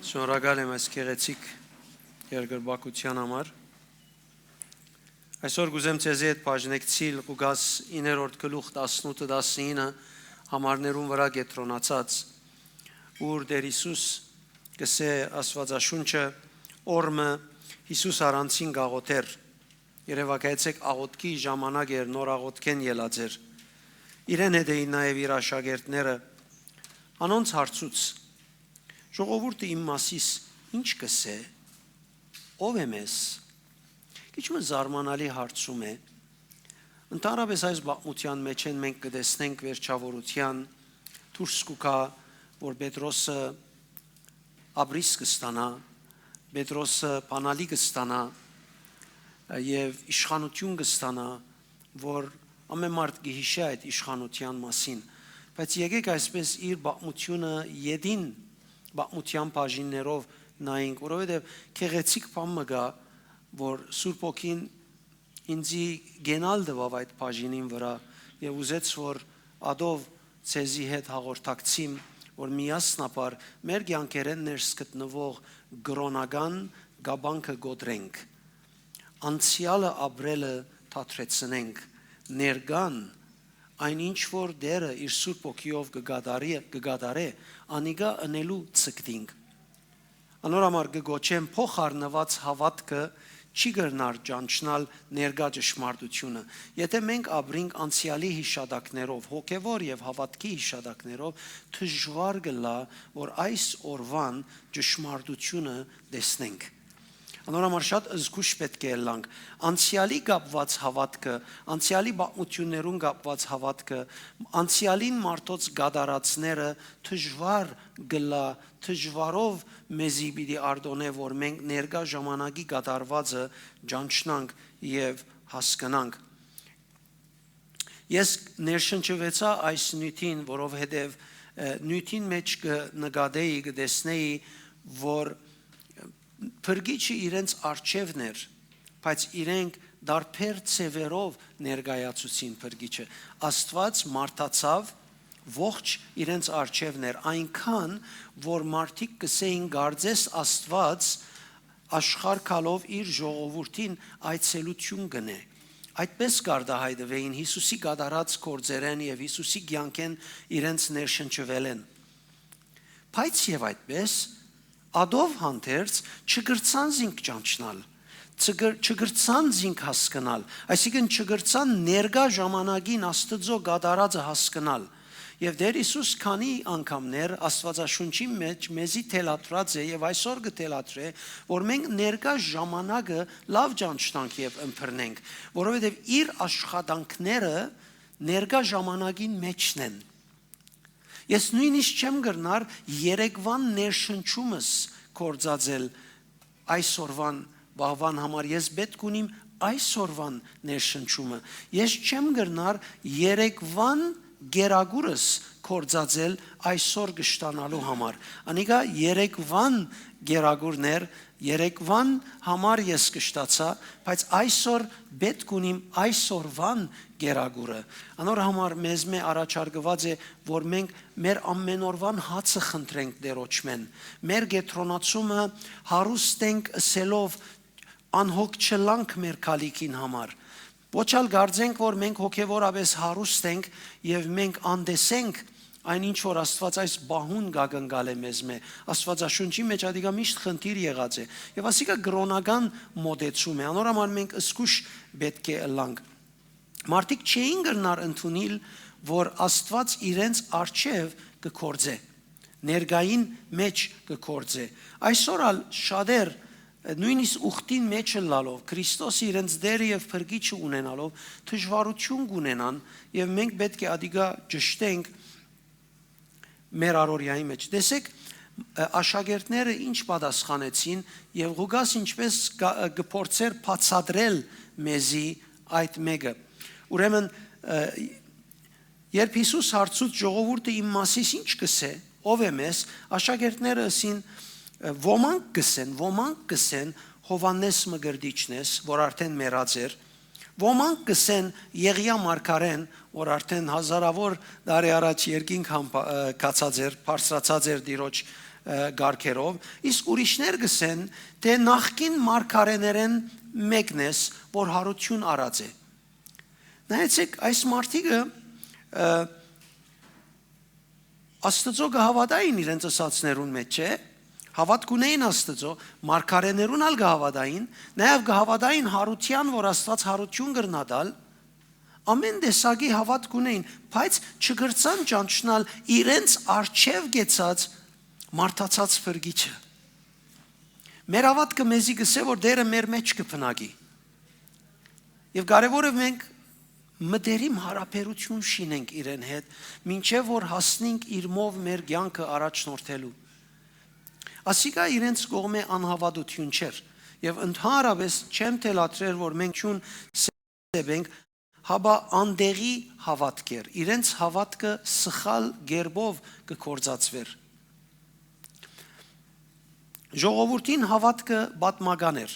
Շնորհակալ եմ այս գեղեցիկ երկրպագության համար։ Այսօր գուզեմ ցեզի հետ բաժնեկցիլ Ղուկաս 9-րդ գլուխ 18-19 համարներուն վրա կենտրոնացած, ուր Տեր Հիսուս գսե Աստվածաշունչը օրը Հիսուս առանցին գաղութեր, երևակայեցեք աղոթքի ժամանակ էր նոր աղոթքեն ելած էր։ Իրեն հետ էին նաև իր աշակերտները, անոնց հարցուց ժողովուրդը իմ մասիս ինչ կսե, ով եմ ես, քիչ մը զարմանալի հարցում է, ընդհանրապես այս բաղմության մեջ են մենք կտեսնենք վերջավորության, դուրս կուքա, որ Պետրոսը ապրիս կստանա, Պետրոսը բանալի կստանա և իշխանություն կստանա, որ ամեն մարդ կհիշի այդ իշխանության մասին, բայց եկեք այսպես իր բաղմությունը յետին բաղմության բաժիններով նայենք, որովհետև գեղեցիկ բան մը գա, որ Սուրբ Օքին ինձի գենալ տվավ այդ բաժինին վրա եւ ուզեց, որ ադով ցեզի հետ հաղորդակցիմ, որ միասնաբար մեր կյանքերեն ներս գտնվող գրոնական գաբանքը գոտրենք, անցյալը ապրելը թատրեցնենք, ներգան այն ինչ որ Տերը իր Սուրբ Օքիով կգադարե, անիգա ընելու ցկտինք։ Անորամար կգոչեմ փոխառնված հավատքը չի գրնար ճանչնալ ներգա ճշմարտությունը։ Եթե մենք ապրենք անցյալի հիշադակներով, հոգևոր եւ հավատքի հիշադակներով, դժվար կլա, որ այս օրվան ճշմարտությունը տեսնենք։ Անորամար շատ զգուշ պետք է լանք անցյալի կապված հավատքը, անցյալի բաղմություններուն կապված հավատքը, անցյալին մարդոց գադարածները դժվար գլա, դժվարով մեզի պիտի արտոնե, որ մենք ներկա ժամանակի գադարվածը ճանչնանք եւ հասկանանք։ Ես ներշնչվեցա այս նյութին, որովհետև նյութին մեջ կնկատեի, կտեսնեի, որ Փրկիչը իրենց արջևն էր, բայց իրենք դարբեր ցևերով ներկայացուցին Փրկիչը։ Աստված մարդացավ ողջ իրենց արջևն էր, այնքան որ մարդիկ կսեին գարձես Աստված աշխարհ քալով իր ժողովրդին այցելություն գնե։ Այդպես գարդահայտվեին Հիսուսի գադարած գործերեն եւ Հիսուսի կյանքեն իրենց ներշնչվել են։ Բայց եւ այդպես ադով հանդերձ չգրցան զինք ճանչնալ, չգրցան զինք հասկանալ, այսինքն չգրցան ներկա ժամանակին Աստծո գադարածը հասկանալ։ Եվ Տեր Հիսուս քանի անգամներ Աստվածաշունչի մեջ մեզի թելադրած է եւ այսօր կթելադրե, որ մենք ներկա ժամանակը լավ ճանչնանք եւ ըմբռնենք, որովհետեւ իր աշխատանքները ներկա ժամանակին մեջն են։ Ես նույնիսկ չեմ գրնար երեկվան ներշնչումս կործածել այսօրվան բաղվան համար, ես պետք ունիմ այսօրվան ներշնչումը, ես չեմ գրնար երեկվան գերագուրս կործածել այսօր կշտանալու համար, անիկա երեկվան գերագուրներ, երեկվան համար ես կշտացա, բայց այսօր պետք ունիմ այսօրվան գերագուրը, անոր համար մեզ մե առաջարկված է, որ մենք մեր ամենօրվան հացը խնդրենք Տերոջմեն, մեր գետրոնացումը հարուստ ենք ըսելով անհոգ չլանք մեր քալիքին համար, ոչ ալ գարձենք, որ մենք հոգևորապես հարուստ ենք եւ մենք անդեսենք այն ինչ որ Աստված այս բահուն գագնգալ է մեզ մե, Աստվածաշունչի մեջ ադիգա միշտ խնդիր եղած է եւ ասիկա գրոնական մոդեցում է, անորամար մենք ըսկուշ պետք է լանք։ Մարդիկ չէին գրնար ընդունել, որ Աստված իրենց արչև կկործե, ներգային մեջ կկործե։ Այսօր ալ շատեր նույնիսկ ուխտին մեջ լալով, Քրիստոսը իրենց դերը եւ փրկիչը ունենալով դժվարություն կունենան եւ մենք պետք է ադիգա ճշտենք մեր առօրյայի մեջ։ Տեսեք, աշակերտները ինչ պատասխանեցին եւ Ղուկաս ինչպես կփորձեր բացատրել մեզի այդ մեկը։ Ուրեմն երբ Հիսուս հարցուց ժողովուրդը իմ մասիս ինչ կսե, ով եմ ես, աշակերտները ասին ոմանք կսեն Հովանես Մգրդիչն ես, որ արդեն մեռած էր, ոմանք կսեն Եղիա մարգարեն, որ արդեն հազարավոր տարի առաջ երկինք կացած էր, բարձրացած էր Տիրոջ գարքերով, իսկ ուրիշներ գսեն, թե նախքին մարգարեներեն մեկն ես, որ հարություն արած է։ Նայեցեք, այս մարդիկը Աստծո գհավատային իրենց ասացներուն մեջ չէ, հավատք ունեին Աստծո, մարգարեներուն ալ գհավատային, նաև գհավատային հարության, որ Աստված հարություն կրնադալ, ամեն տեսակի հավատք ունեին, բայց չգրցան ճանչնալ իրենց արչև գեցած մարդացած փրկիչը։ Մեր հավատքը մեզի գսե, որ դերը մեր մեջ կփնակի։ Եվ կարևորը մենք մտերիմ հարաբերություն շինենք իրեն հետ, մինչև որ հասնենք իրմով մեր կյանքը առաջնորդելու։ Ասիկա իրենց կողմէ անհավատություն չէր, եւ ընդհանրապես չեմ թելադրել, որ մենք չուն սեբենք, հաբա անդեղի հավատք էր, իրենց հավատքը սխալ գերբով կկործածվեր։ Ժողովրդին հավատքը պատմական էր։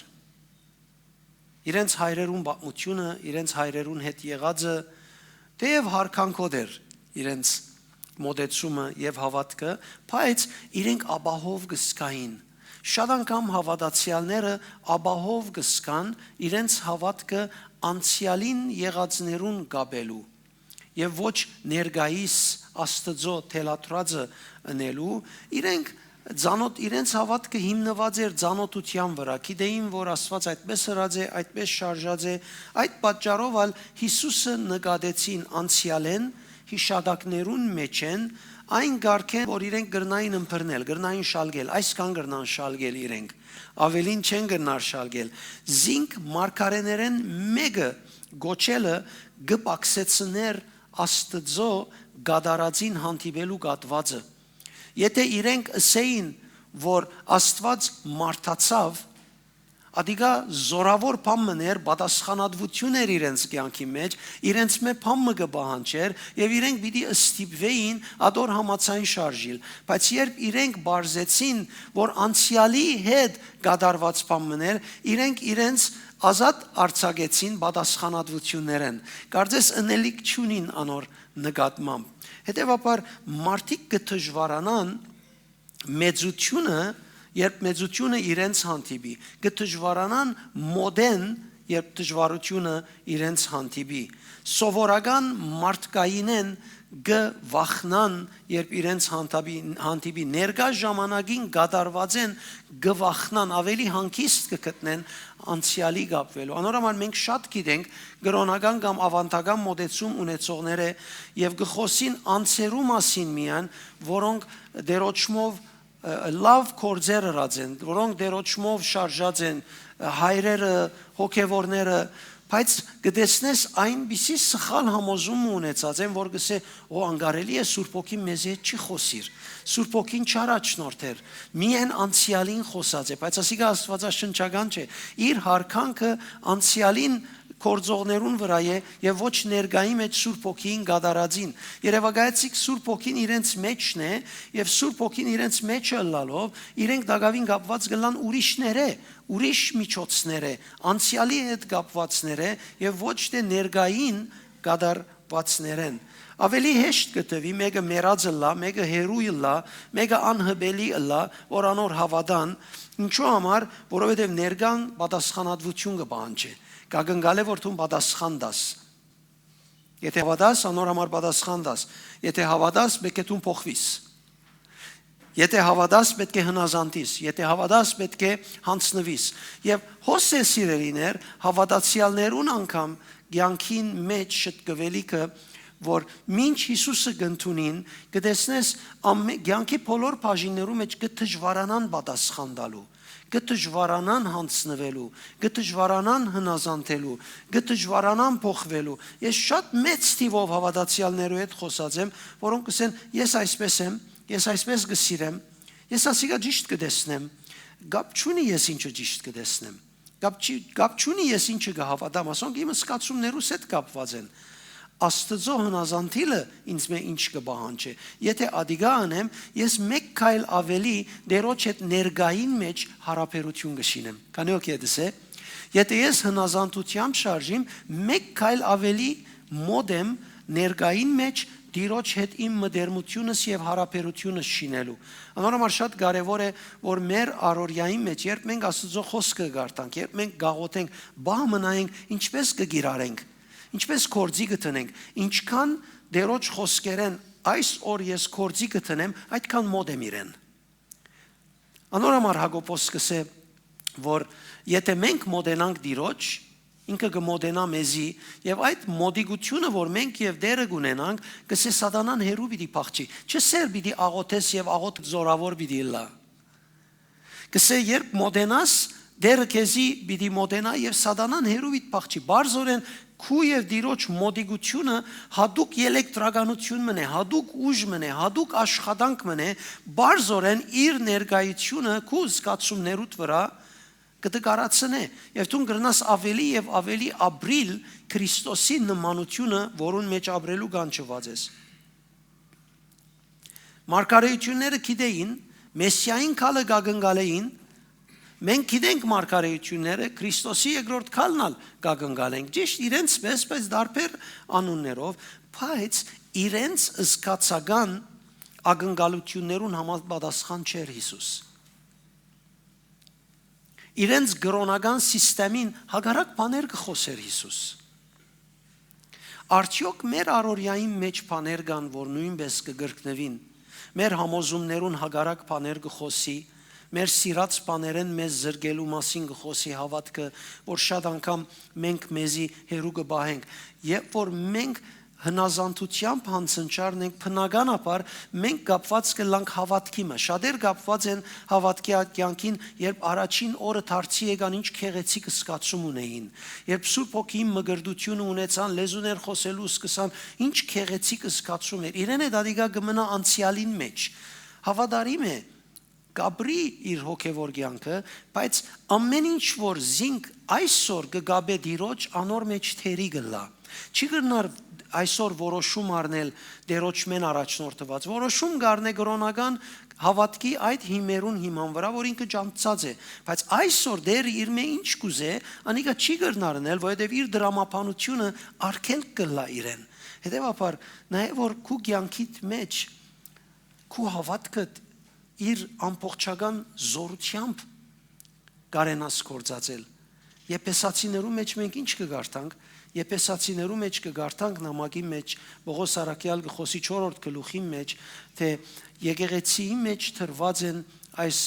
Իրենց հայրերուն պատմությունը, իրենց հայրերուն հետ եղածը թեև հարկանքոտ էր իրենց մոդեցումը եւ հավատքը, բայց իրենք աբահով գսկային։ Շատ անգամ հավատացյալները աբահով գսկան իրենց հավատքը անցյալին եղածներուն գաբելու եւ ոչ ներգայիս Աստծո թելադրածը ընելու, իրենց հավատքը հիմնված էր ծանոթության վրա, գիտեին, որ Աստված այդպես հրած է, այդպես շարժած է, այդ պատճառով ալ Հիսուսը նկատեցին անցյալեն, հիշադակներուն մեջ են, այն գարքեն, որ իրենք գրնային ըմբռնել, գրնային շալգել, այսքան գրնան շալգել իրենք, ավելին չեն գրնար շալգել, զինք մարգարեներեն մեկը գոչելը գպակսեցներ Աստծո գադարածին հանդիպելու կատվածը։ Եթե իրենք ասեին, որ Աստված մարդացավ, ադիգա զորավոր բամներ պատասխանատվություն էր իրենց կյանքի մեջ, իրենց մե բամը կբահանջեր եւ իրենք պիտի ստիպվեին ադոր համացային շարժիլ, բայց երբ իրենք բարձեցին, որ անցյալի հետ կդարված բամներ, իրենք իրենց ազատ արձակեցին պատասխանատվություններեն, կարծես ընելիք չունին անոր նկատմամբ։ Հետևաբար մարդիկ կդժվարանան մեծությունը, երբ մեծությունը իրենց հանդիպի, կդժվարանան մոդեն, երբ դժվարությունը իրենց հանդիպի։ Սովորական մարդկայինեն գվախնան, երբ իրենց հանդիպի, ներկա ժամանակին կատարված են գվախնան, ավելի հանգիստ կգտնեն անցյալի կապվելու։ Անորոման մենք շատ գիտենք գրոնական կամ ավանդական մոդեցում ունեցողները եւ գխոսին անցերու մասին միան, որոնք դերոճմով լավ կորձեր հրած են, որոնք դերոճմով շարժած են, հայրերը, հոգևորները, բայց գտեսնես այնպիսի սխալ համոզում ունեցած են, որ գսե, անգարելի է Սուրբ Օքին մեզ հետ չի խոսիր, Սուրբ Օքին չարաչնորթեր, միայն անցյալին խոսած է, բայց ասիկա աստվածաշնչական չէ, իր հարկանքը անցյալին կորձողներուն վրա է եւ ոչ ներգայի մեջ Սուրբ Օքին գադարածին։ Երևակայեցիք Սուրբ Օքին իրենց մեջն է եւ Սուրբ Օքին իրենց մեջը լալով իրենք դակավին կապված գլան ուրիշները, ուրիշ միջոցները, անցյալի հետ կապվածները եւ ոչ թե ներգային գադարվածներեն։ Ավելի հեշտ կտվի մեկը մեռածը լա, մեկը հերույը լա, մեկը անհբելի լա, որ անոր հավատան, ինչու համար, որովհետեւ ներգան պատասխանատվություն կբանջի։ Կագնգալ է որ դու պատասխան դաս։ Եթե հավատաս, անոր համար պատասխան դաս։ Եթե հավատաս, պետք է դու փոխվիս։ Եթե հավատաս, պետք է հնազանդիս, եթե հավատաս, պետք է հանձնվիս։ Եվ հոսե սիրելիներ, հավատացյալներուն անգամ կյանքին մեջ շտկվելիքը, որ մինչ Հիսուսը գտնունին, կտեսնես կյանքի բոլոր բաժիններու մեջ կդժվարանան պատասխան տալու, կդժվարանան հանձնվելու, կդժվարանան հնազանդելու, կդժվարանան փոխվելու։ Ես շատ մեծ թիվով հավատացյալներու հետ խոսած եմ, որոնք ասեն, ես այսպես եմ, ես այսպես կսիրեմ, ես ասիկա ճիշտ կտեսնեմ, գապ չունի ես ինչը ճիշտ կտեսնեմ, գապ չունի ես ինչը կհավատամ, ասոնք իմ սկացումներուս հետ կապված են։ Աստծո հնազանդիլը ինձ մե ինչ կբահանջի։ Եթե ադիգա անեմ, ես մեկ քայլ ավելի դերոջ հետ ներգային մեջ հարաբերություն կշինեմ։ Քանի օքե դեսե։ Եթե ես հնազանդությամբ շարժիմ, մեկ քայլ ավելի մոդ եմ ներգային մեջ Տիրոջ հետ իմ մտերմությունս եւ հարաբերությունս շինելու։ Անորոշ շատ կարեւոր է, որ մեր առօրյայի մեջ, երբ մենք Աստծո խոսքը գարտանք, երբ մենք գաղութենք, բահ մնայենք, ինչպես կգիրարենք, ինչպես կորձի կտնենք, ինչքան Տերոջ խոսքերեն այս օր ես կորձի կտնեմ, այդքան մոտ եմ իրեն։ Անորոշ Հակոբոս կսե, որ եթե մենք մոդենանք Տիրոջ, ինքը կմոդենա մեզի եւ այդ մոդիգությունը, որ մենք եւ դերը կունենանք, կսե սատանան հերու պիտի փախչի։ Չսեր պիտի աղոթես եւ աղոթ զորավոր պիտի լա։ Կսե երբ մոդենաս, դերը քեզի պիտի մոդենա եւ սատանան հերու պիտի փախչի։ Բարձորեն քու եւ Տիրոջ մոդիգությունը հadouk էլեկտրականություն մնե, հadouk ուժ մնե, հadouk աշխատանք մնե, բարձորեն իր ներկայությունը քու զգացումներուդ վրա կդկարացնե եւ դու կգնաս ավելի եւ ավելի ապրիլ Քրիստոսի նմանությունը, որուն մեջ ապրելու կանչված ես։ Մարգարեությունները գիտեին, Մեսիային քալը գագնգալեին, մենք գիտենք մարգարեությունները, Քրիստոսի երկրորդ քալն ալ գագնգալենք, ճիշտ իրենց պես դարբեր անուններով, բայց իրենց զգացական ագնգալություններուն համապատասխան չէր Հիսուս։ Իրենց գրոնական սիստեմին հագարակ բաներ կխոսեր Հիսուս։ Արդյոք մեր առօրյայի մեջ բաներ կան, որ նույնպես կգրկնվին, մեր համոզումներուն հագարակ բաներ կխոսի, մեր սիրած բաներեն մեզ զրկելու մասին կխոսի հավատքը, որ շատ անգամ մենք մեզի հերու կբահենք, երբ որ մենք հնազանդությամբ հանցնչարն ենք, բնականաբար մենք կապված կլանք հավատքի մեջ։ Շատեր կապված են հավատքի կյանքին, երբ առաջին օրը դարձի եկան, ինչ քեղեցիկ զգացում ունեին։ Երբ Սուրբ Հոգին մգրդությունը ունեցան, լեզուներ խոսելու սկսան, ինչ քեղեցիկ զգացում էր։ Իրեն է դադիգա կմնա անցյալին մեջ։ Հավատարիմ է, կապրի իր հոգևոր կյանքը, բայց ամեն ինչ որ զինք այսօր կգաբե Տիրոջ անոր մեջ թերի գլա։ Չի գնար այսօր որոշում առնել Տերոջ մեն առաջնորդված, որոշում գարնե գրոնական հավատքի այդ հիմերուն հիման վրա, որ ինքը ճանցած է, բայց այսօր դեր իր մե ինչ կուզե, անիկա չի գնարնել, որովհետև իր դրամապանությունը արկել կլա իրեն։ Հետևաբար նաև որ քու կյանքիդ մեջ քու հավատքը իր ամբողջական զորությամբ կարենաս կործածել։ Եփեսացիներու մեջ մենք ինչ կգարտանք, Եփեսացիներու մեջ կգարտանք նամակի մեջ, Պողոս Արաքյալ գխոսի 4-րդ գլուխի մեջ, թե եկեղեցիի մեջ թրված են այս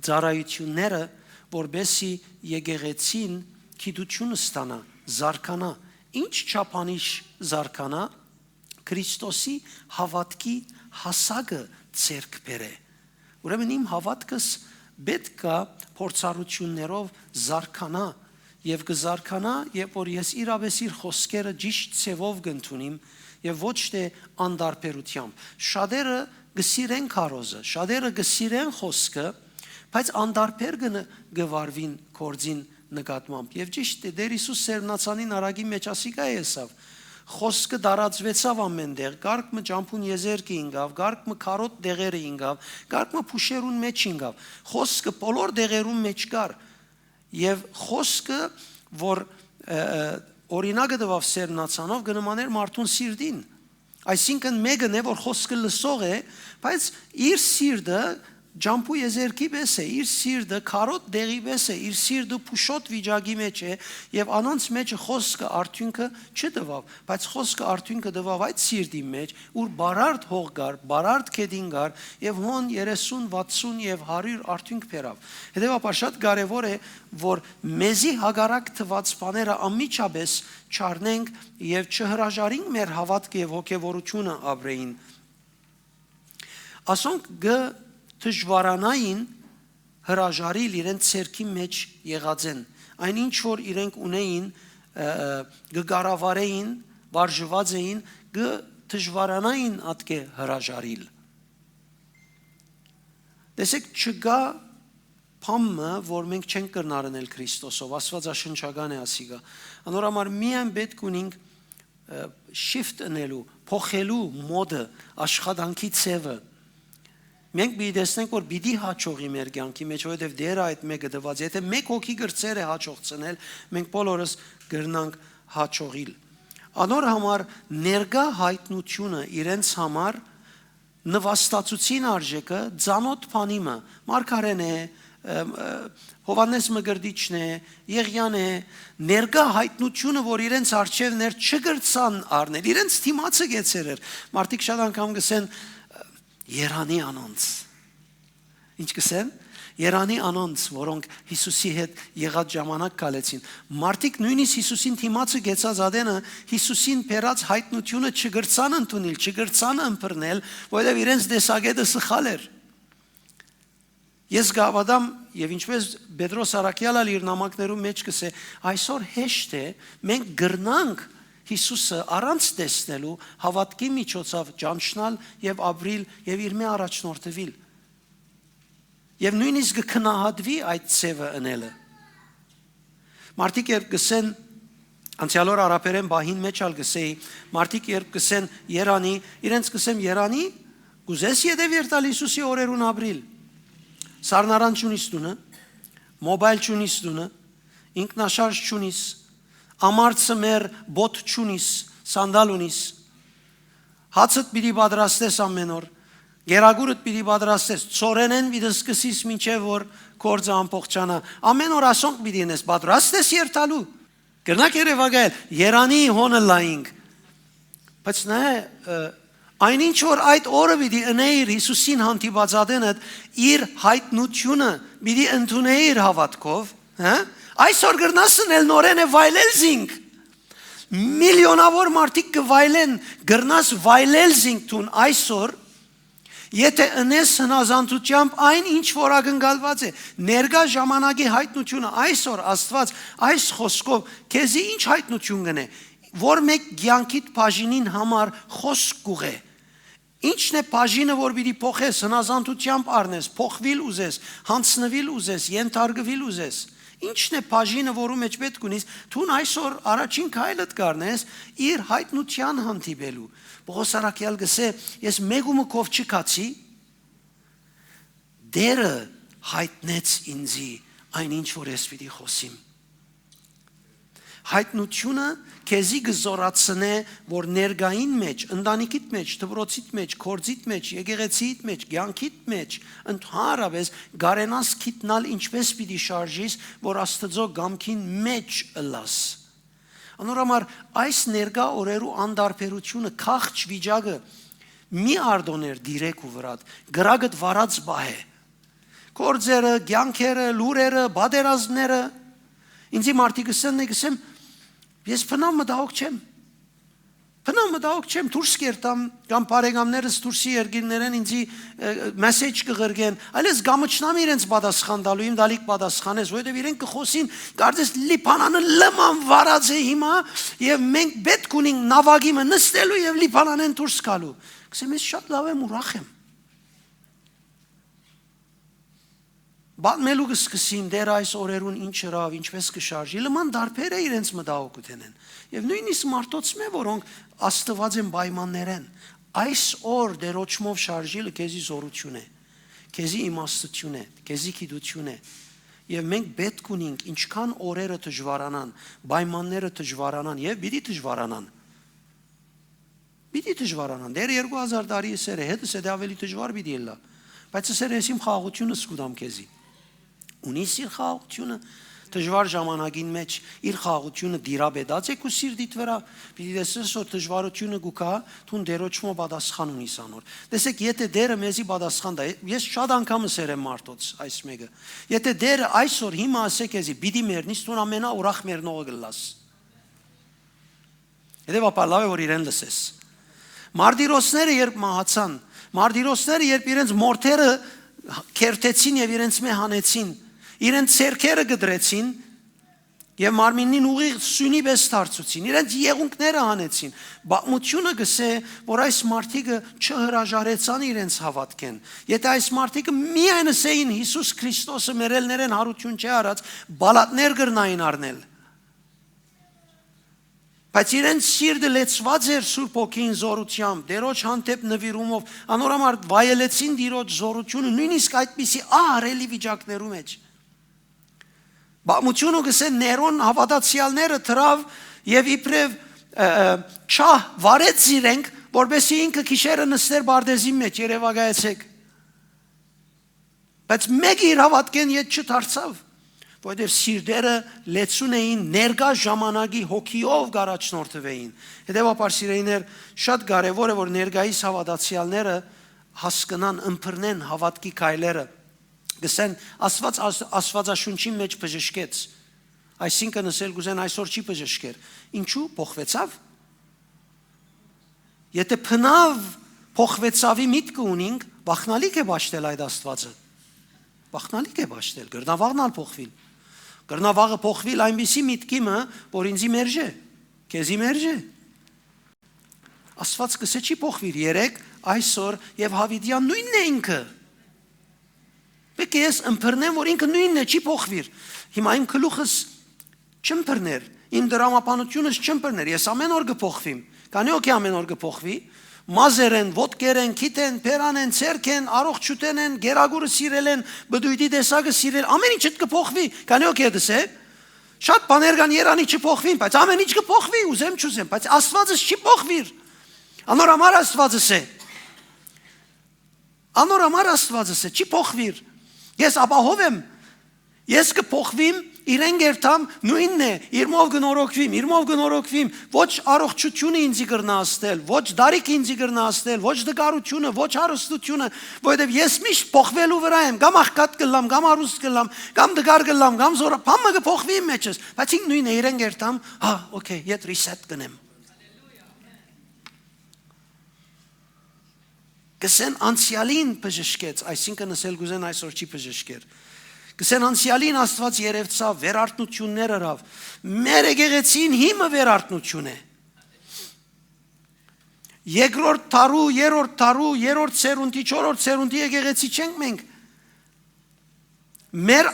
ծառայությունները, որբեսի եկեղեցին գիտությունը ստանա, զարգանա, ինչ չափանիշ զարգանա, Քրիստոսի հավատքի հասակը ցերկ բերե։ Ուրեմն իմ հավատքս պետք է փորձառություններով զարգանա եւ կզարգանա, երբ որ ես իրավես իր խոսքերը ճիշտ ցևով կընդունիմ եւ ոչ թե անդարբերությամբ։ Շատերը գսիրեն քարոզը, շատերը գսիրեն խոսքը, բայց անդարբեր գվարվին կորձին նկատմամբ։ Եվ ճիշտ է, Տեր Հիսուս Սերնացանին արագի մեջ ասիկա եսավ։ Խոսքը դարածվեցավ ամենտեղ, գարկը ճամփուն եզերքի ինգավ, գարկը քարոտ դեղերը ինգավ, գարկը փուշերուն մեջ ինգավ։ Խոսքը բոլոր դեղերուն մեջ կար։ Եվ խոսքը, որ օրինակը տվավ Սերնացանով գնամաներ մարդուն սիրտին։ Այսինքն մեկն է, որ խոսքը լսող է, բայց իր սիրտը Ջամփու եզերքի պես է, իր սիրտը քարոտ դեղի պես է, իր սիրտը փուշոտ վիճակի մեջ է եւ անոնց մեջ խոսքը արդյունքը չտվավ, բայց խոսքը արդյունքը տվավ այդ սիրտի մեջ, ուր բարարդ հող կար, բարարդ քեդին կար եւ հոն 30, 60 եւ 100 արդյունք բերավ։ Հետեւաբար շատ կարեւոր է, որ մեզի հագարակ թված բաները անմիջապես չառնենք եւ չհրաժարենք մեր հավատքը եւ հոգեվորությունը ապրեին։ Ասոնք դժվարանային հրաժարիլ իրեն ցերքի մեջ եղած են, այն ինչ որ իրենք ունեին գկարավարեին, վարժված էին, դժվարանային ատկե հրաժարիլ։ Տեսեք, չկա փամը, որ մենք չենք կրնարնել Քրիստոսով, Աստվածաշնչական է ասիգա։ Անորամար միայն պետք ունենք shift անելու, փոխելու մոդը, աշխատանքի ցևը։ Մենք պիտի տեսնենք, որ պիտի հաճողի մեր կյանքի մեջ, որովհետև դերը այդ մեկը դված, եթե մեկ հոգի գրծեր է հաճողցնել, մենք բոլորս գրնանք հաճողիլ։ Անոր համար ներգա հայտնությունը իրենց համար նվաստացուցին արժեքը ծանոթ բանիմը Մարգարեն է, Հովանես Մգրդիչն է, Եղիան է, ներգա հայտնությունը, որ իրենց արջևներ չգրցան առնել, իրենց թիմացը գեցեր էր։ Մարդիկ շատ անգամ գսեն Երանի անոնց։ Ինչ գսեն? Երանի անոնց, որոնք Հիսուսի հետ եղած ժամանակ կալեցին։ Մարդիկ նույնիսկ Հիսուսին թիմացը գեցած ադենը Հիսուսին բերած հայտնությունը չգրցան ընդունել, չգրցան ըմբռնել, որովհետև իրենց դեսագետը սխալ էր։ Ես գավադամ եւ ինչպես Պետրոս Արաքյալը իր նամակներում մեջ կսե, այսօր հեշտ է մենք գրնանք Հիսուսը առանց տեսնելու հավատքի միջոցով ճանչնալ եւ ապրիլ եւ իր մե առաջնորդվել։ Եվ նույնիսկ կքնահատվի այդ ծևը ընելը։ Մարդիկ երբ գսեն անցյալ օր արաբերեն բահին մեջ ալ գսեի, մարդիկ երբ գսեն Երանի, իրենց գսեմ Երանի, գուզես յետև երտալ Հիսուսի օրերուն ապրիլ։ Սառնարան չունիս դունը, մոբայլ չունիս դունը, ինքնաշարժ չունիս, ամարցը մեր բոտ չունիս, սանդալ ունիս, հացըտ պիտի պատրաստես ամեն օր, գերագուրըտ պիտի պատրաստես, ծորենեն պիտի սկսիս մինչև որ կորձը ամփոխչանա, ամեն օր ասոնք պիտի ենես, պատրաստես երթալու, գրնակ երևագայել, Երանի հոնը լայինք, բայց նա այնինչ որ այդ օրը պիտի ընեիր Հիսուսին հանդիպածադենդ իր հայտնությունը պիտի ընդունեիր հավատքով, այսօր գրնասն էլ նորեն է վայլել զինք, միլիոնավոր մարդիկ կվայլեն գրնաս վայլել զինք տուն այսօր, եթե ընես հնազանդությամբ այն ինչ որ ակնկալված է, ներկա ժամանակի հայտնությունը այսօր Աստված այս խոսքով քեզի ինչ հայտնություն գնե, որ մեկ կյանքիդ բաժինին համար խոսք կուղե, ինչն է բաժինը որ պիտի փոխես, հնազանդությամբ առնես, փոխվիլ ուզես, հանցնվիլ ուզես, ենթարկվիլ ուզես, ինչն է բաժինը որում մեջ պետք ունիս, թուն այսօր առաջին քայլդ կառնես իր հայտնության հանդիպելու։ Պողոս Արաքյալ գսե, ես մեգումքով չկացի, դերը հայտնեց ինձի այն ինչ որ ես պիտի խոսիմ։ Հայտնությունը քեզի գզորացնե, որ ներգային մեջ, ընտանիքիդ մեջ, դպրոցիդ մեջ, կորձիդ մեջ, եկեղեցիդ մեջ, կյանքիդ մեջ, ընդհանրապես գարենաս գիտնալ ինչպես պիտի շարժիս, որ Աստծո գամքին մեջ ըլաս։ Անորոմար այս ներգա օրերու անդարբերությունը քաղճ վիճակը մի արդոներ դիրեք ու վրատ, գրագդ վարած բահ է։ Կորձերը, կյանքերը, լուրերը, բادرազները, ինձի մարդիկ գսեմ, ես փնավ մտահոգ չեմ, դուրս կերտամ, կամ բարեկամներս դուրսի երկիրներեն ինձի մեսեջ կղրգեն, այլես գամչնամ իրենց պատասխան տալու, իմ դալիք պատասխանես, որովհետև իրենք կխոսին, կարծես Լիբանանը լման վարած է հիմա, եւ մենք պետք ունենք նավագիմը նստելու եւ Լիբանանեն դուրս գալու։ Կսեմ ես շատ լավ եմ ուրախ եմ։ Բանմելու կսկսին դեր այս օրերուն ինչ հրավ, ինչպես կշարժի, լման դարբեր է իրենց մտահոգություն են։ Եվ նույնիսկ մարդոցմե, որոնք աստված են պայմաններեն, այս օր դերոճմով շարժիլը քեզի զորություն է, քեզի իմաստություն է, քեզի գիտություն է։ Եվ մենք պետք ունենք ինչքան օրերը դժվարանան, պայմանները դժվարանան եւ պիտի դժվարանան։ Պիտի դժվարանան։ Դեր 2000 տարի է հետս է ավելի դժվար պիտի լա։ Բայց սեր ես իմ խաղաղությունը սկուտամ քեզի։ Ունիս իր խաղաղությունը դժվար ժամանակին մեջ իր խաղաղությունը դիրաբեդած է քու սիրտիդ վրա պիտի դեսես որ դժվարությունը գուկա թուն դերոճմո պատասխան ունիս անոր տեսեք եթե դերը մեզի պատասխան տա ես շատ անգամ սերեմ մարդոց այս մեկը եթե դերը այսօր հիմա ասեք էզի պիտի մեռնիս թուն ամենա ուրախ մեռնողը գլաս հետեւաբար լավ է որ իրեն լսես մարտիրոսները երբ մահացան մարտիրոսները երբ իրենց մորթերը քերթեցին եւ իրենց մե հանեցին իրենց ցերքերը գդրեցին եւ մարմինին ուղիղ սյունի պես դարձուցին իրենց եղունքները հանեցին բամությունը գսե որ այս մարդիկը չհրաժարեցան իրենց հավատքեն եթե այս մարդիկը միայն ասեին Հիսուս Քրիստոսը մերելներեն հարություն չի արած բալատներ գրնային առնել բայց իրենց սիրտը լեցված էր Սուրբ Հոգին զորությամբ, դերոջ հանդեպ նվիրումով, անորոմար վայելեցին դիրոջ զորությունը, նույնիսկ այդպիսի ահռելի վիճակներու մեջ։ Բամությունը գսե Ներոն հավատացյալները թրավ եւ իբրև չահ վարեց իրենք, որպեսզի ինքը քիշերը նստեր բարդեզի մեջ, երևակայեցեք։ Բայց մեկը իր հավատքեն ետ չդարձավ, որովհետև սիրտերը լեցուն էին ներկա ժամանակի հոգիով գարաչնորդվեին։ Հետևաբար սիրելիներ, շատ կարևոր է, որ ներկայիս հավատացյալները հասկանան, ըմբռնեն հավատքի քայլերը։ Գսեն Աստվածաշունչի մեջ բժշկեց։ Այսինքն ասել գուզեն այսօր չի բժշկեր։ Ինչու փոխվեցավ։ Եթե փնավ փոխվեցավի միտքը ունենք, բախնալիք է ճաշտել այդ Աստվածը։ Բախնալիք է ճաշտել, գրնավաղնալ փոխվիլ։ Գրնավաղը փոխվիլ այնպիսի միտքիմը, որ ինձի մերժե, քեզի մերժե։ Աստված կսե չի փոխվիր երեք, այսօր եւ հավիտյան նույնն է ինքը։ Պետք է ես ըմբռնեմ, որ ինքը նույնն է, չի փոխվիր։ Հիմա իմ գլուխս չըմբռներ, իմ դրամապանությունս չըմբռներ, ես ամեն օր կփոխվիմ։ Քանի օքի ամեն օր կփոխվի։ Մազերեն, ոտքերեն, քիտեն, փերանեն, ցերքեն, առողջութեն են, գերագուրը սիրել են, բդույթի տեսակը սիրել, ամեն ինչ կփոխվի։ Քանի օքի դες է։ Շատ բաներ կան Երանի չփոխվին, բայց ամեն ինչ կփոխվի, ուզեմ չուզեմ, բայց Աստվածը չի փոխվիր։ Անորամար Աստվածը է։ Անորամար Աստվածը է, չի փոխվիր։ Ես ապահով եմ, ես կփոխվիմ, իրեն գերտամ նույնն է, իրմով գնորոքվիմ, ոչ առողջությունը ինձի կրնաստել, ոչ դարիքը ինձի կրնաստել, ոչ դգարությունը, ոչ հարստությունը, որովհետև ես միշտ փոխվելու վրա եմ, կամ աղքատ կլամ, կամ արուստ կլամ, կամ դգար կլամ, կամ զորա, փամը կփոխվի իմ մեջս, բայց ինք նույնն է, իրեն գերտամ, հա, օքեյ, ետ ռիսետ կնեմ։ Գսեն անցյալին բժշկեց, այսինքն ասել գուզեն այսօր չի բժշկեր։ Գսեն անցյալին Աստված երևցավ, վերարտնություններ արավ։ Մեր եկեղեցին հիմը վերարտնություն է։ Երկրորդ տարու, երրորդ տարու, երրորդ սերունդի, չորրորդ սերունդի եկեղեցի չենք մենք։ Մեր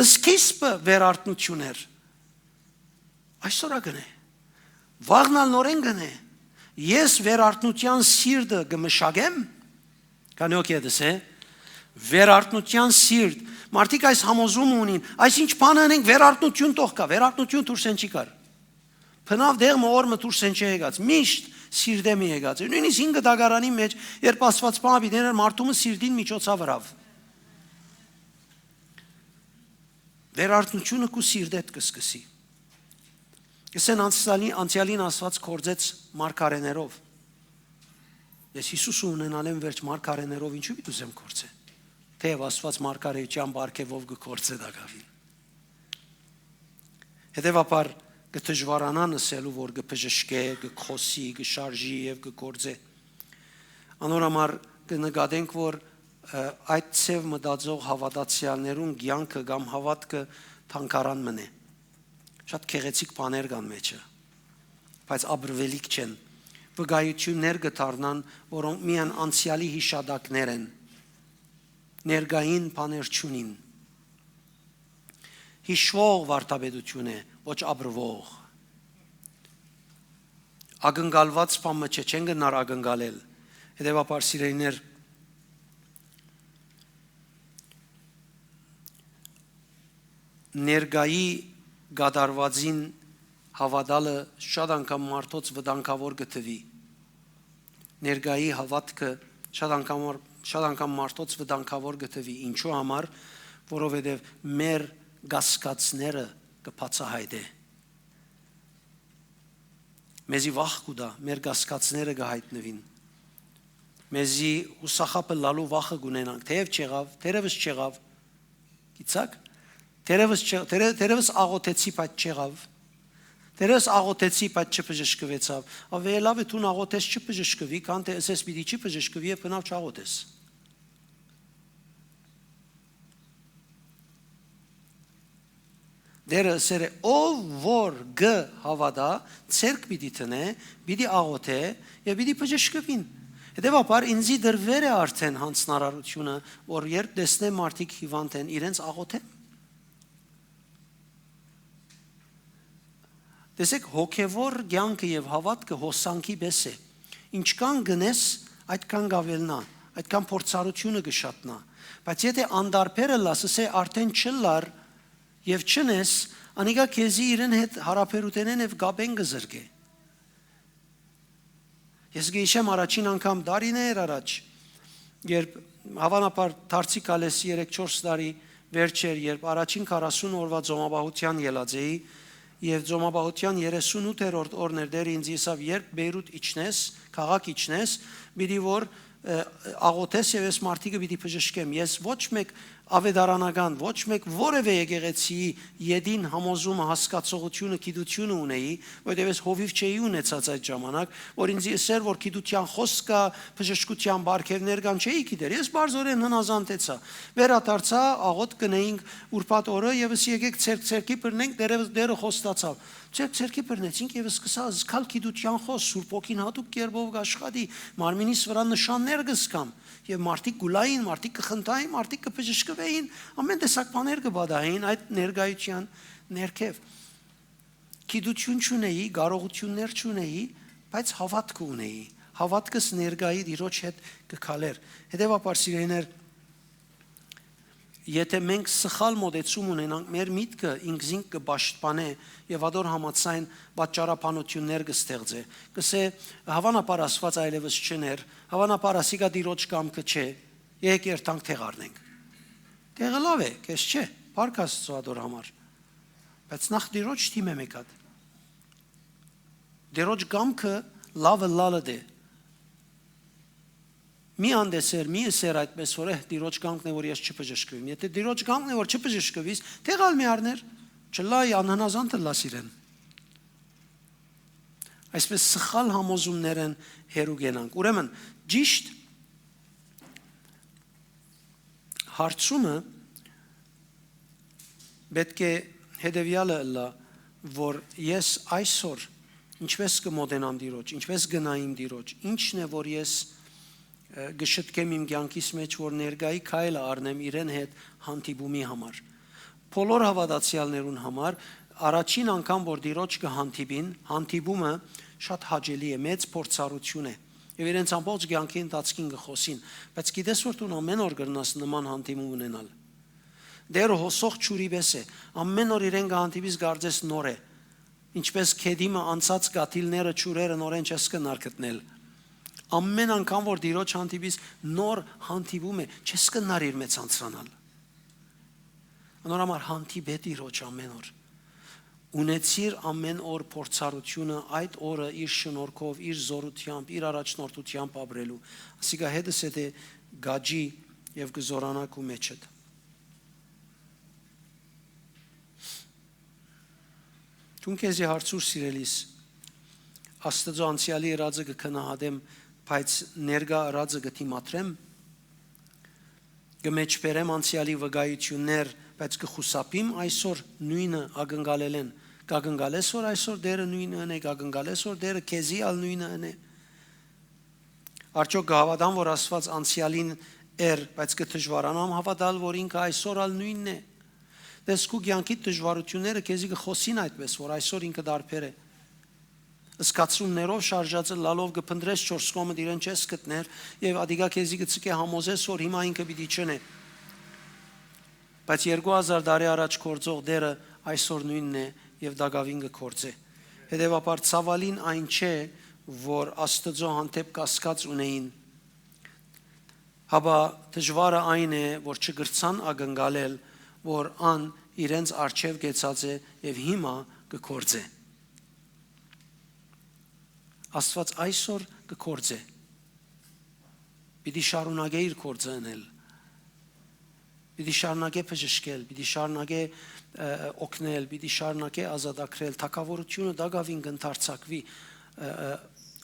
սկիզբը վերարտնություն էր։ Այսօր ագնե։ Վաղնալ նորեն գնե։ Ես վերարտնության սիրտը կմշակեմ։ Քանի օքի է դες է։ Վերարտնության սիրտ։ Մարդիկ այս համոզում ունին, այսինչ բան անենք վերարտնություն տող կա, վերարտնություն դուրսեն չի կար։ Փնավ դեղ մորը դուրսեն չի եկած, միշտ սիրտեմի եկած։ Նույնիսկ 5 դագարանի մեջ, երբ Աստված բանաբիներ մարդումը սիրտին միջոցով վրավ։ Վերարտնությունը կու սիրտետ կսկսի։ Գսեն անցյալին Աստված կործեց մարգարեներով։ Ես Հիսուսը ունենալ եմ վերջ մարգարեներով ինչու՞ պիտի ուզեմ կործե։ Թեև Աստված մարգարեության բարգևով կկործե դակավին։ Հետևաբար կդժվարանան ասելու, որ կբժշկե, կխոսի, կշարժի եւ կկործե։ Անորամար կնկատենք, որ այդ ցև մտածող հավատացյալներուն կյանքը կամ հավատքը թանկարան մնե։ Շատ քեղեցիկ բաներ կան մեջը, բայց աբրվելիք չեն։ Վկայություններ կդառնան, որոնք միայն անցյալի հիշադակներ են, ներկային բաներ չունին։ Հիշվող վարդապետություն է, ոչ աբրվող։ Ակնկալված բանը չեն գնար ակնկալել։ Հետևաբար սիրելիներ, ներկայի գադարվածին հավատալը շատ անգամ մարդոց վտանգավոր գտվի։ Ներկայի հավատքը շատ անգամ մարդոց վտանգավոր գտվի։ Ինչու համար, որովհետև մեր գասկածները կբացահայտե։ Մեզի վախ կուտա, մեր գասկածները կհայտնվին։ Մեզի ուսախապը լալու վախը կունենանք, թեև չեղավ, թերևս չեղավ։ Գիտակ Terevs աղոթեցի, բայց չեղավ։ Terevs աղոթեցի, բայց չբժշկվեցավ։ Ավելավ է դու աղոթես չբժշկվի, քան թե ասես պիտի չբժշկվի եւ բնավ չաղոթես։ Դերը ասել է ով որ գ հավատա, ցերկ պիտի տնե, պիտի աղոթե եւ պիտի բժշկվին։ Հետևաբար ինձի դրվեր է արդեն հանցնարարությունը, որ երբ տեսնեմ մարդիկ հիվանդ են, իրենց աղոթեն։ Տեսեք, հոգևոր կյանքը եւ հավատքը հոսանքի պես է։ Ինչքան գնես, այդքան գավելնա, այդքան փորձառությունը կշատնա։ Բայց եթե անդարբերը լասսե արդեն չլար եւ չնես, անիկա քեզի իրեն հետ հարաբերութենեն եւ գաբեն կզրկե։ Ես գիշեմ առաջին անգամ դարիներ առաջ, երբ հավանաբար դարձի կալես 3-4 տարի վերջ էր, երբ առաջին 40 օրվա ծոմապահության ելած էի, եւ ծոմապահության 38-րդ օրն էր դեր ինձ իսավ, երբ Բեյրութ իջնես, քաղաք իջնես, պիտի որ աղոթես եւ ես մարդիկը պիտի բժշկեմ։ Ես ոչ մեկ ավետարանական, ոչ մեկ որևէ եկեղեցի յետին համոզումը, հասկացողությունը, գիտությունը ունեի, որտեղ ես հովիվ չէի ունեցած այդ ժամանակ, որ ինձ ասեր, որ գիտության խոսքը, բժշկության բարգևներ կան չէի գիտեր։ Ես բարձորեն հնազանդեցա։ Վերադարձա, աղոթ կնեինք ուրբաթ օրը եւ եկեք ցերկի բռնենք, դերը խոստացավ։ Ցերկի բռնեցինք եւ սկսա զգալ գիտության խոս, Սուրբ Օքին հատուկ կերպով աշխատի, մարմինիս վրա նշաններ կսկամ եւ մարդիկ գուլային, մարդիկ կխնդային, մարդիկ կբժշկվեին, ամեն տեսակ բաներ կբադային այդ ներկայության ներքև։ Գիտություն չունեի, կարողություններ չունեի, բայց հավատք ունեի։ Հավատքս ներկայի Տիրոջ հետ կգալեր։ Հետևաբար սիրելիներ, եթե մենք սխալ մոտեցում ունենանք, մեր միտքը ինքզին կպաշտպանե եւ ադոր համացայն պատճառաբանություններ կստեղծե։ Կսե հավանաբար Աստված այլևս չներ, հավանաբար ասիկա Տիրոջ կամքը չէ, եկեք երթանք թեղ առնենք։ Տեղը լավ է, քեզ չէ, փառք Աստծո ադոր համար։ Բայց նախ Տիրոջ թիմը մեկ հատ։ Տիրոջ կամքը լավը լալը դե։ Մի անդեսեր, մի էսեր այդպես որ Տիրոջ կամքն է որ ես չբժշկվեմ։ Եթե Տիրոջ կամքն է որ չբժշկվիս, տեղալ մի առներ, չլայ անհնազանդը լաս իրեն։ Այսպես սխալ համոզումներ են հերու գենանք։ Ուրեմն ճիշտ հարցումը պետք է հետևյալը լա, որ ես այսօր ինչպես կմոտենամ Տիրոջ, ինչպես գնայիմ Տիրոջ, ինչն է որ ես գշտկեմ իմ կյանքիս մեջ, որ ներկայի քայլը առնեմ իրեն հետ հանդիպումի համար։ Բոլոր հավատացյալներուն համար առաջին անգամ որ Տիրոջ կհանդիպին, հանդիպումը շատ հաճելի է, մեծ փորձառություն է։ Եվ իրենց ամբողջ կյանքի ընթացքին կխոսին, բայց գիտես որ դու ամեն օր կգնաս նման հանդիպում ունենալ։ Դեր հոսող ճուրի պես է, ամեն օր իրեն կհանդիպիս գարձես նոր է։ Ինչպես քեդիմը անցած գաթիլները ճուրերը նորեն չես կնար գտնել։ Ամեն անգամ որ Տիրոջ հանդիպիս նոր հանդիպում է, չես կնար իր մեջ անցրանալ։ Անորոմար հանդիպ է Տիրոջ ամեն օր։ Ունեցիր ամեն օր փորձառությունը այդ օրը իր շնորհքով, իր զորությամբ, իր առաջնորդությամբ ապրելու։ Ասիկա հետս է գաջի եւ գզորանակու մեջդ։ Դու քեզի հարցուր սիրելիս, Աստծո անցյալի ըրածը կքնահատեմ, բայց ներկա ըրածը կդիմադրեմ, կմեջբերեմ անցյալի վկայություններ, բայց կխուսափիմ այսօր նույնը ակնկալելեն, կակնկալես որ այսօր դերը նույնը ընե, կակնկալես որ դերը քեզի ալ նույնը ընե։ Արդյոք կհավատամ որ Աստված անցյալին էր, բայց կդժվարանամ հավատալ որ ինքը այսօր ալ նույնն է։ Դες քու կյանքի դժվարությունները քեզի կխոսին այդպես որ այսօր ինքը դարբեր է։ Սկացումներով շարժածը լալով կփնտրես 4 կողմը իրեն չես գտներ եւ ադիգա քեզի կցկե համոզես որ հիմա ինքը պիտի չնե։ Բայց 2000 տարի առաջ կործող դերը այսօր նույնն է եւ դակավին կկործե։ Հետեւաբար ցավալին այն չէ որ Աստծո հանդեպ կասկած ունեին։ Հաբա դժվարը այն է որ չգրցան ակնկալել որ ան իրենց արչև գեցած է եւ հիմա կկործե։ Աստված այսօր կկործե։ Պիտի շարունակե իր կործը անել։ Պիտի շարունակե բժշկել, պիտի շարունակե օգնել, պիտի շարունակե ազատագրել, թակավորությունը դակավին կընթարցակվի,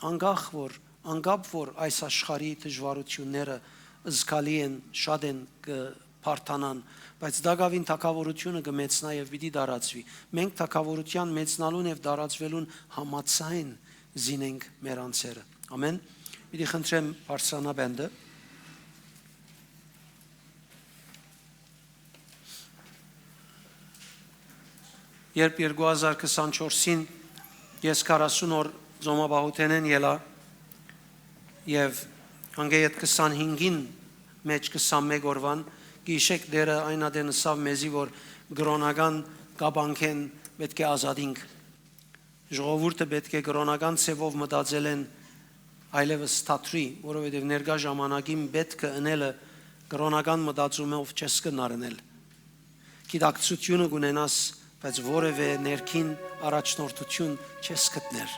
անկապ որ այս աշխարհի դժվարությունները զգալի են, շատ են կփարթանան, բայց դակավին թակավորությունը կմեծնա եւ պիտի դարածվի։ Մենք թակավորության մեծնալուն եւ դարածվելուն համացայն զինենք մեր անձերը։ Ամեն։ Պիտի խնդրեմ բարձրանա բենդը։ Երբ 2024-ին ես 40 օր ծոմապահութենեն ելա եւ հանգեյետ 25-ին մեջ 21 օրվան գիշեք դերը այնադեն սավ մեզի որ գրոնական կաբանքեն պետք է ազատինք։ Ժողովուրդը պետք է կրոնական ցևով մտածել են այլևս թատրի, որովհետև ներկա ժամանակին պետք է ընելը կրոնական մտածումով չես կնարնել։ Գիտակցությունը կունենաս, բայց որևէ ներքին առաջնորդություն չես գտներ։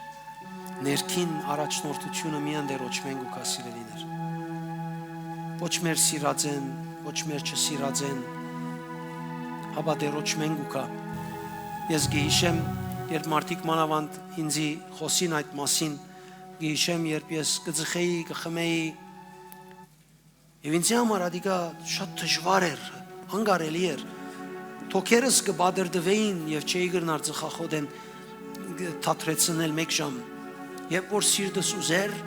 Ներքին առաջնորդությունը միայն դերոջ մենք ու կասիրելիներ։ Ոչ մեր սիրածեն, ոչ մեր չսիրածեն, հապա դերոջ մենք ու կա։ Ես գիշեմ, երբ մարդիկ մանավանդ ինձի խոսին այդ մասին, գիշեմ, երբ ես կծխեի, կխմեի, եւ ինձ համար ադիկա շատ դժվար էր, անգարելի էր։ Թոքերս կբادرդվեին եւ չէի գնար ծխախոտեն թատրեցնել 1 ժամ։ Երբ որ սիրտս ուզեր,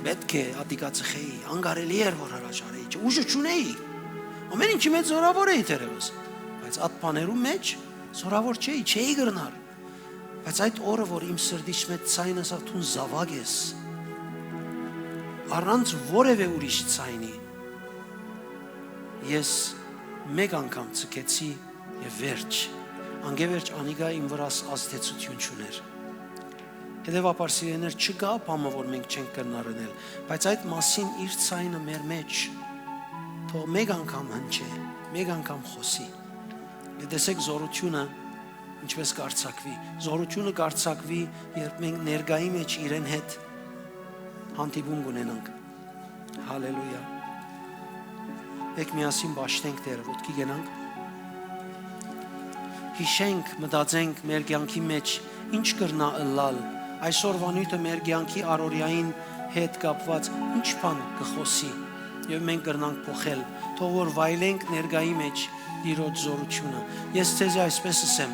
պետք է ադիկա ծխեի, անգարելի էր որ հրաժարեի, ուժը չունեի։ Ամեն ինչի մեջ զորավոր էի դերևս, բայց այդ բաներու մեջ զորավոր չէի գնար։ Բայց այդ օրը, որ իմ սրտից մեջ ցայնը սաթուն զավակ ես, առանց որևէ ուրիշ ցայնի, ես մեկ անգամ ցկեցի եւ վերջ, անգևերջ անիգա իմ վրաս ազդեցություն չուներ։ Հետևաբար սիրեներ չկա բամը, որ մենք չենք կրնարնել, բայց այդ մասին իր ցայնը մեր մեջ թող մեկ անգամ հնչե, մեկ անգամ խոսի։ Դեսեք զորությունը ինչպես կարծակվի։ Զորությունը կարծակվի, երբ մենք ներգայի մեջ իրեն հետ հանդիպում ունենանք։ Հալելույա։ Եք միասին բաշտենք Տերը, ոտքի գնանք։ Հիշենք, մտածենք մեր կյանքի մեջ ինչ կրնա ըլլալ, այսօրվա նույնը մեր կյանքի առօրյային հետ կապված ինչ բան կխոսի եւ մենք կրնանք փոխել, թող որ վայելենք ներգայի մեջ Տիրոջ զորությունը։ Ես ցեզ այսպես ասեմ,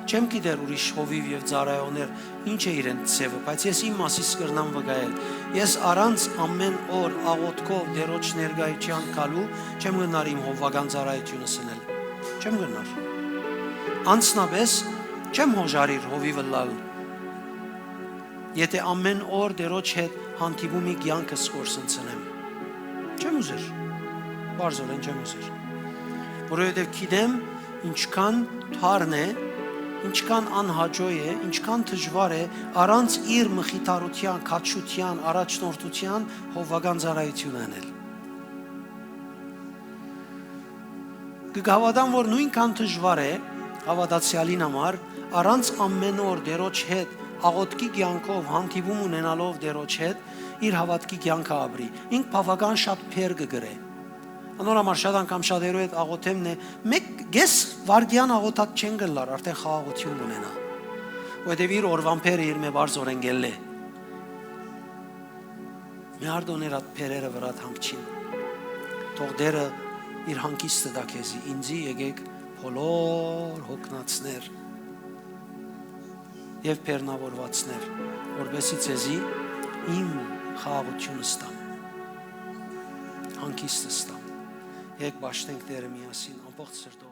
չեմ գիտեր ուրիշ հովիվ եւ ծառայողներ ինչ է իրեն ծևը, բայց ես իմ մասից կրնամ վկայել։ Ես առանց ամեն օր աղոթքով Տիրոջ ներգայության գալու չեմ գնար իմ հովվական ծառայությունը սնել։ Չեմ գնար։ Անցնապես չեմ հոժարիր հովիվը լալ։ Եթե ամեն օր Տիրոջ հետ հանդիպումի կյանքս կորսնցնեմ։ Չեմ ուզեր։ Բարձորեն չեմ ուզեր։ Որովհետև գիտեմ ինչքան թարն է, ինչքան անհաջո է, ինչքան դժվար է առանց իր մխիթարության, քաջության, առաջնորդության հովվական ծառայություն անել։ Կգավադամ, որ նույնքան դժվար է հավատացյալին համար առանց ամեն օր Տիրոջ հետ աղոթքի կյանքով հանդիպում ունենալով Տիրոջ հետ իր հավատքի կյանքը ապրի։ Ինք բավական շատ փեր կգրե։ Անորամար շատ անգամ շատերու հետ աղոթեմն է, մեկ գես վարգյան աղոթակ չեն գլար, արդեն խաղաղություն ունենա։ Որտեւ իր օրվան փերը իր մե բարձորեն գելլե։ Մի արդոներ այդ փերերը վրա հանգչին։ Թող Տերը իր հանգիստը տա քեզի, ինձի եկեք բոլոր հոգնածներ եւ բեռնավորվածներ, որբեսի ցեզի իմ խաղաղությունը ստամ, հանգիստը ստամ։ Եկ բաշտենք Տերը միասին ամբողջ սրտով